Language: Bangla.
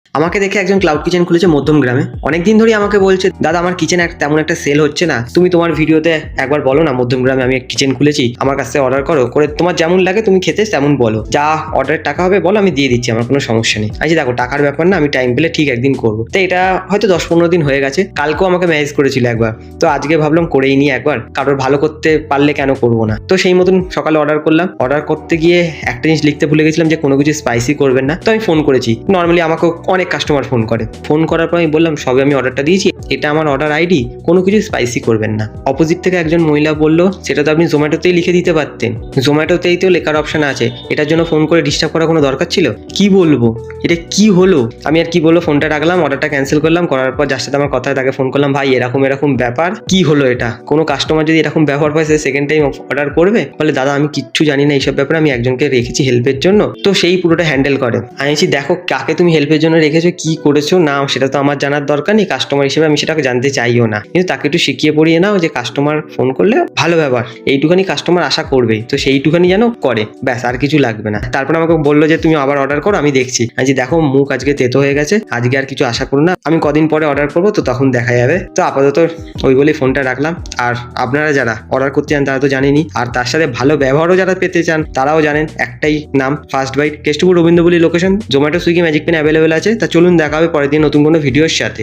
আমাকে দেখে একজন ক্লাউড কিচেন খুলেছে মধ্যম গ্রামে। অনেকদিন ধরেই আমাকে বলছে, দাদা আমার কিচেন তেমন একটা সেল হচ্ছে না, তুমি তোমার ভিডিওতে একবার বলো না মধ্যম গ্রামে আমি কিচেন খুলেছি, আমার কাছ থেকে অর্ডার করো, করে তোমার যেমন লাগে তুমি খেতে তেমন বলো, যা অর্ডারের টাকা হবে বলো, আমি দিয়ে দিচ্ছি, আমার কোনো সমস্যা নেই। আচ্ছা দেখো টাকার ব্যাপার না, আমি টাইম পেলে ঠিক একদিন করবো। তো এটা হয়তো 10-15 দিন হয়ে গেছে। কালকেও আমাকে মেসেজ করেছিল একবার, তো আজকে ভাবলাম করেই নি একবার, কারোর ভালো করতে পারলে কেন করবো না। তো সেই মতন সকালে অর্ডার করলাম। অর্ডার করতে গিয়ে একটা জিনিস লিখতে ভুলে গেছিলাম যে কোনো কিছু স্পাইসি করবেন না। তো আমি ফোন করেছি, নর্মালি আমাকে অনেক কাস্টমার ফোন করে। ফোন করার পর আমি বললাম সবে আমি অর্ডারটা দিয়েছি, এটা আমার অর্ডার আইডি, কোনো কিছু স্পাইসি করবেন না। অপোজিট থেকে একজন মহিলা বলল, সেটা তো আপনি জোম্যাটোতেই লিখে দিতে পারতেন, জোম্যাটোতেই তো লেখার অপশন আছে, এটার জন্য ফোন করে ডিস্টার্ব করার কোনো দরকার ছিল? কি বলবো, এটা কি হলো? আমি আর কি বলবো, ফোনটা রাখলাম, অর্ডারটা ক্যান্সেল করলাম। করার পর যার সাথে আমার কথা হয় তাকে ফোন করলাম, ভাই এরকম এরকম ব্যাপার, কি হলো এটা? কোনো কাস্টমার যদি এরকম ব্যবহার পায় সে সেকেন্ড টাইম অর্ডার করবে? বলে দাদা আমি কিচ্ছু জানি না এইসব ব্যাপারে, আমি একজনকে রেখেছি হেল্পের জন্য, তো সেই পুরোটা হ্যান্ডেল করে। আমি বলছি দেখো কাকে তুমি হেল্পের জন্য রেখেছো, কি করেছো না সেটা তো আমার জানার দরকার নেই, কাস্টমার হিসেবে আমি সেটাকে জানতে চাইও না, কিন্তু তাকে একটু শিখিয়ে পড়িয়ে নাও যে কাস্টমার ফোন করলে ভালো ব্যবহার, এইটুখানি কাস্টমার আশা করবেই, তো সেইটুখানি যেন করে, ব্যাস আর কিছু লাগবে না। তারপর আমাকে বললো যে তুমি আবার অর্ডার করো, আমি দেখছি। আমি দেখো মুখ আজকে তেতো হয়ে গেছে, আজকে আর কিছু আশা করো না, আমি কদিন পরে অর্ডার করবো, তো তখন দেখা যাবে। তো আপাতত ওই বলেই ফোনটা রাখলাম। আর আপনারা যারা অর্ডার করতে চান তারা তো জানেনই, আর তার সাথে ভালো ব্যবহারও যারা পেতে চান তারাও জানেন, একটাই নাম first bite, Kestopur Rabindrapalli location, Zomato Swiggy magic pen available আছে। তা চলুন দেখা হবে পরের দিন নতুন কোনো ভিডিওর সাথে।